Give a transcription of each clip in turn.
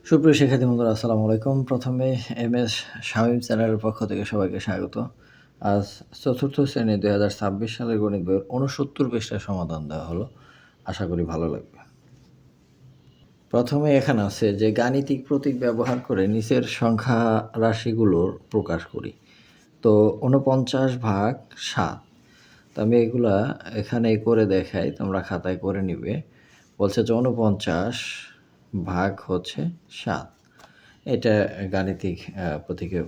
সুপ্রিয় শিক্ষার্থী বন্ধুরা, আসসালামু আলাইকুম। প্রথমে এমএস শামীম চ্যানেলের পক্ষ থেকে সবাইকে স্বাগত। আজ চতুর্থ শ্রেণী ২০২৬ সালের গণিত বইয়ের ৬৯ পৃষ্ঠার সমাধান দেওয়া হলো। আশা করি ভালো লাগবে। প্রথমে এখানে আছে যে গাণিতিক প্রতীক ব্যবহার করে নিচের সংখ্যা রাশিগুলোর প্রকাশ করি। তো ৪৯/৭। তো আমি এগুলা এখানে করে দেখাই, তোমরা খাতায় করে নিবে। বলছে যে ৪৯/৭ এটা গাণিতিক প্রতীকে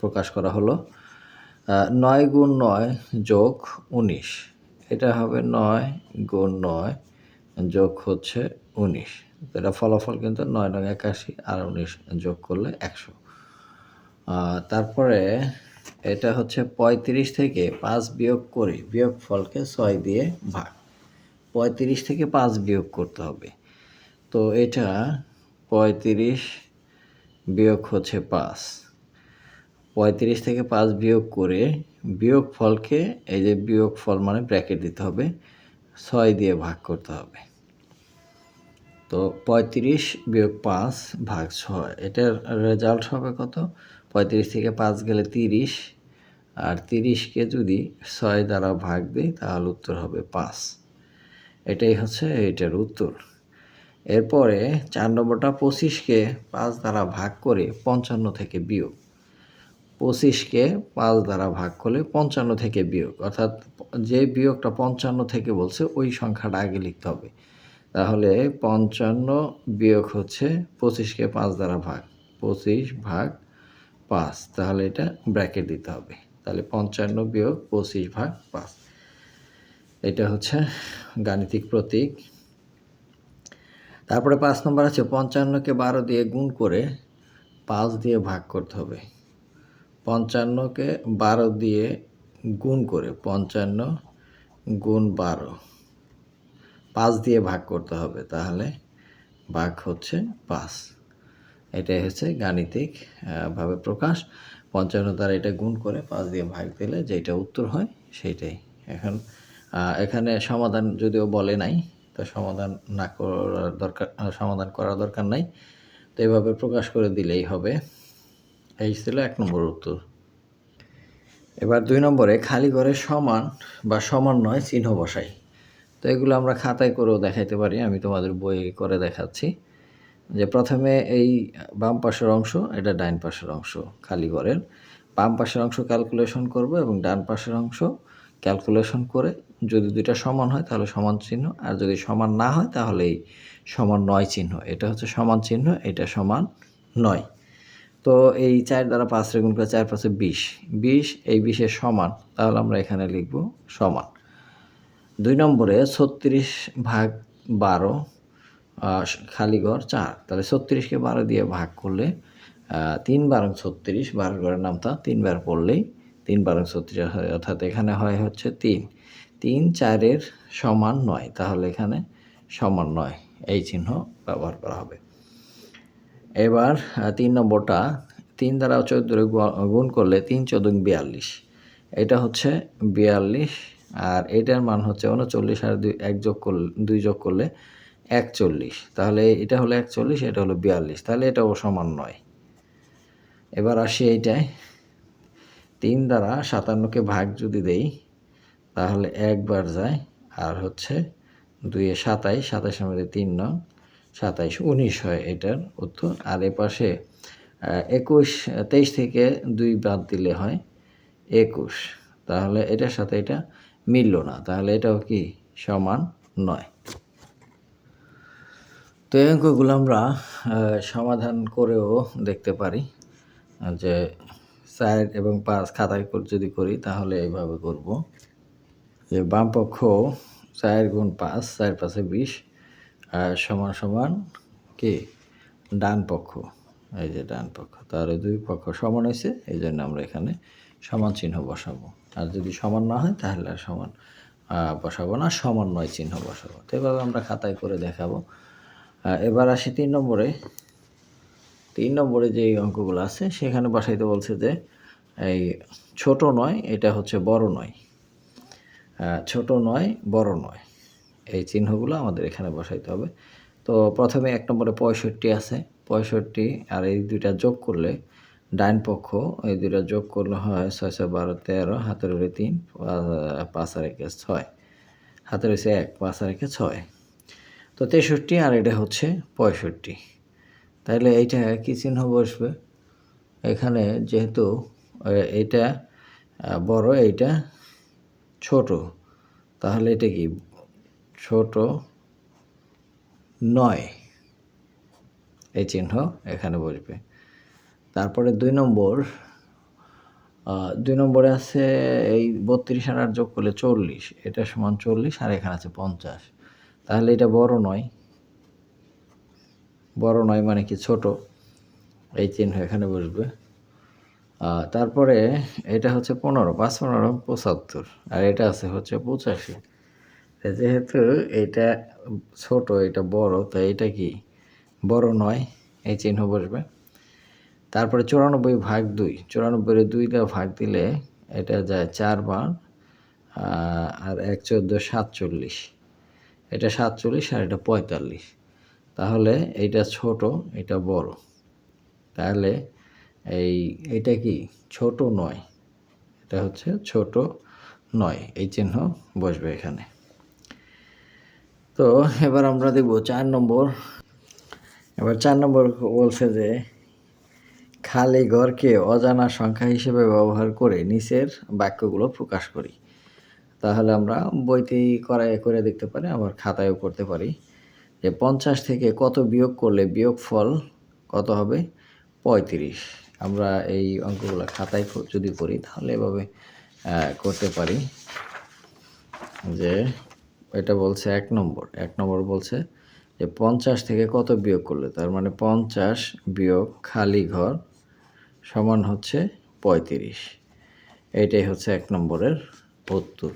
প্রকাশ করা হলো। ৯ × ৯ + ১৯, এটা হবে ৯ × ৯ যোগ হচ্ছে ১৯। এটা ফলাফল কিন্তু ৯ ৯ ৮১ আর ১৯ যোগ করলে ১০০। তারপরে এটা হচ্ছে ৩৫ থেকে ৫ বিয়োগ করে বিয়োগফলকে ৬ দিয়ে ভাগ। ৩৫ থেকে ৫ বিয়োগ করতে হবে। তো এটা ৩৫ বিয়োগ হচ্ছে ৫। ৩৫ থেকে ৫ বিয়োগ করে বিয়োগফলকে, এই যে বিয়োগফল মানে ব্র্যাকেট দিতে হবে, ৬ দিয়ে ভাগ করতে হবে। তো ৩৫ - ৫ / ৬, এটার রেজাল্ট হবে কত? ৩৫ থেকে ৫ গেলে ৩০, আর ৩০কে যদি ৬ দ্বারা ভাগ দিই তাহলে উত্তর হবে ৫। এটাই হচ্ছে এটার উত্তর। এরপরে ৪ নম্বরটা ২৫কে ৫ দ্বারা ভাগ করে ৫৫ থেকে বিয়োগ। ২৫কে ৫ দ্বারা ভাগ করলে ৫৫ থেকে বিয়োগ, অর্থাৎ যে বিয়োগটা ৫৫ থেকে বলছে ওই সংখ্যাটা আগে লিখতে হবে। তাহলে ৫৫ বিয়োগ হচ্ছে ২৫কে ৫ দ্বারা ভাগ, ২৫/৫, তাহলে এটা ব্র্যাকেট দিতে হবে। তাহলে ৫৫ বিয়োগ ২৫/৫, এটা হচ্ছে গাণিতিক প্রতীক। তারপরে ৫ নম্বর আছে ৫৫কে ১২ দিয়ে গুণ করে ৫ দিয়ে ভাগ করতে হবে। ৫৫কে ১২ দিয়ে গুণ করে ৫৫ × ১২, ৫ দিয়ে ভাগ করতে হবে, তাহলে ভাগ হচ্ছে ৫। এটাই হচ্ছে গাণিতিক ভাবে প্রকাশ। ৫৫ দ্বারা এটা গুণ করে 5 দিয়ে ভাগ দিলে যেটা উত্তর হয় সেইটাই। এখন এখানে সমাধান যদিও বলে নাই, তো সমাধান না করার দরকার, সমাধান করার দরকার নাই। তো এভাবে প্রকাশ করে দিলেই হবে। এই ছিল ১ নম্বর উত্তর। এবার ২ নম্বরে খালি ঘরে সমান বা সমান নয় চিহ্ন বসাই। তো এগুলো আমরা খাতায় করেও দেখাইতে পারি, আমি তোমাদের বইয়ে করে দেখাচ্ছি। যে প্রথমে এই বাম পাশের অংশ, এটা ডান পাশের অংশ, খালি ঘরের বাম পাশের অংশ ক্যালকুলেশন করব এবং ডান পাশের অংশ ক্যালকুলেশন করে যদি দুইটা সমান হয় তাহলে সমান চিহ্ন, আর যদি সমান না হয় তাহলে এই সমান নয় চিহ্ন। এটা হচ্ছে সমান চিহ্ন, এটা সমান নয়। তো এই ৪ দ্বারা ৫ রে গুণ করে ৪ × ৫ = ২০, ২০ এই ২০-এর সমান, তাহলে আমরা এখানে লিখব সমান। ২ নম্বরে ৩৬/১২, খালি ঘর ৪, তাহলে ৩৬কে ১২ দিয়ে ভাগ করলে ৩ × ৩৬, ১২ ঘরের নামতা ৩ বার পড়লেই ৩ × ৩৬ হয়, অর্থাৎ এখানে হয় হচ্ছে ৩। ৩ ৪-এর সমান ৯, তাহলে এখানে সমান ৯ এই চিহ্ন ব্যবহার করা হবে। এবার ৩ নম্বরটা ৩ দ্বারা ১৪ গুণ করলে ৩ × ১৪ = ৪২, এটা হচ্ছে ৪২, আর এটার মান হচ্ছে ৩৯, আর ২ যোগ করলে ৪১, তাহলে এটা হলো ৪১, এটা হলো ৪২, তাহলে এটাও সমান ৯। এবার আসি এইটায় ৩ দ্বারা ৫৭কে ভাগ যদি দেই তাহলে একবার যায়, আর হচ্ছে ২ এ ২৭, ২৭-এর মধ্যে ৩ নং ২৭, ১৯ হয় এটার উত্তর। আর এপাশে ২১, ২৩ থেকে ২ বাদ দিলে হয় ২১, তাহলে এটার সাথে এটা মিলল না, তাহলে এটাও কি সমান ৯। তো এই অঙ্কগুলো আমরা সমাধান করেও দেখতে পারি, যে ৪ এবং ৫ খাতায় যদি করি তাহলে এইভাবে করব, যে বাম পক্ষ ৪ × ৫, ৪ × ৫ = ২০, সমান সমান কি ডান পক্ষ, এই যে ডান পক্ষ, তাহলে দুই পক্ষ সমান হয়েছে, এই জন্য আমরা এখানে সমান চিহ্ন বসাবো। আর যদি সমান না হয় তাহলে আর সমান বসাবো না, সমান নয় চিহ্ন বসাবো। তো এভাবে আমরা খাতায় করে দেখাবো। এবার আসি ৩ নম্বরে। ৩ নম্বরে যে অঙ্কগুলো আছে সেখানে বসাইতে বলছে যে এই ছোট নয়, এটা হচ্ছে বড় নয়, ছোট নয় বড় নয়, এই চিহ্নগুলো আমাদের এখানে বসাইতে হবে। তো প্রথমে ১ নম্বরে ৬৫ আছে, 65 আর এই দুইটা যোগ করলে ডাইন পক্ষ এই দুইটা যোগ করলে হয় 6 6 12 13 হাতের উপরে 3 5 আর 1 6 হাতের হচ্ছে 1 5 আর 1 6 তো 63 আর এটা হচ্ছে 65 তাহলে এইটা কি চিহ্ন বসবে এখানে যেহেতু এইটা বড় এইটা ছোট তাহলে এটা কি ছোট নয় এই চিহ্ন এখানে বসবে তারপরে 2 নম্বরে আছে এই 32 আর 8 যোগ করলে 40 এটা সমান 40 আর এখানে আছে 50 তাহলে এটা বড় নয় মানে কি ছোট এই চিহ্ন এখানে বসবে তারপরে এটা হচ্ছে 15 5 15 75 আর এটা আছে হচ্ছে 85 যেহেতু এটা ছোট এটা বড় তাই এটা কি বড় নয় এই চিহ্ন বসবে তারপরে 94 ভাগ 2 94 2 দিয়ে ভাগ দিলে এটা যায় 4 বার আর 1 14 47 এটা 47 আর এটা 45 তাহলে এইটা ছোট এটা বড় তাহলে এটা কি ছোট নয় এটা হচ্ছে ছোট নয় এই চিহ্ন বসবে এখানে তো এবার আমরা দেখব 4 নম্বর এবার 4 নম্বর বলছে যে খালি ঘরকে অজানা সংখ্যা হিসেবে ব্যবহার করে নিচের বাক্যগুলো প্রকাশ করি তাহলে আমরা বইতেই করে দেখতে পারি আবার খাতায়ও করতে পারি যে 50 থেকে কত বিয়োগ করলে বিয়োগফল কত হবে 35 আমরা এই অঙ্কগুলো খাতায় যদি করি তাহলে এভাবে করতে পারি যে এটা বলছে 1 নম্বর বলছে যে 50 থেকে কত বিয়োগ করলে তার মানে 50 বিয়োগ খালি ঘর সমান হচ্ছে 35 এইটাই হচ্ছে 1 নম্বরের উত্তর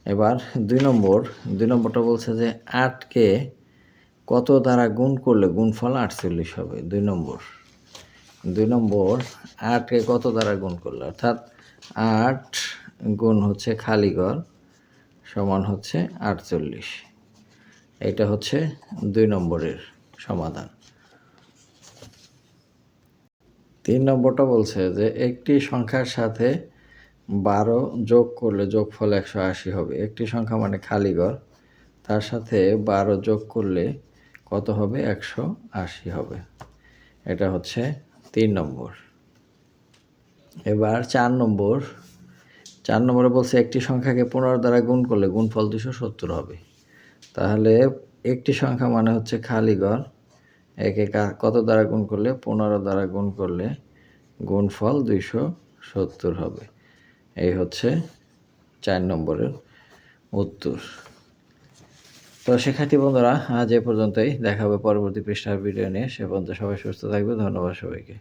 এবার 2 নম্বরটা বলছে যে 8কে কত দ্বারা গুণ করলে গুণফল 48 হবে 2 নম্বর 8কে কত দ্বারা গুণ করলে অর্থাৎ 8 গুণ হচ্ছে খালি ঘর সমান হচ্ছে 48 এটা হচ্ছে 2 নম্বরের সমাধান 3 নম্বরটা বলছে যে একটি সংখ্যার সাথে 12 যোগ করলে যোগফল 180 হবে একটি সংখ্যা মানে খালি ঘর তার সাথে 12 যোগ করলে কত হবে 180 হবে এটা হচ্ছে 3 নম্বর এবার 4 নম্বরে বলছে একটি সংখ্যাকে 15 দ্বারা গুণ করলে গুণফল 270 হবে তাহলে একটি সংখ্যা মানে হচ্ছে খালি ঘর একে কত দ্বারা গুণ করলে 15 দ্বারা গুণ করলে গুণফল 270 হবে এই হচ্ছে 4 নম্বরের উত্তর তো শিক্ষার্থী বন্ধুরা আজ এ পর্যন্তই দেখা হবে পরবর্তী পৃষ্ঠার ভিডিও নিয়ে সে পর্যন্ত সবাই সুস্থ থাকবে ধন্যবাদ সবাইকে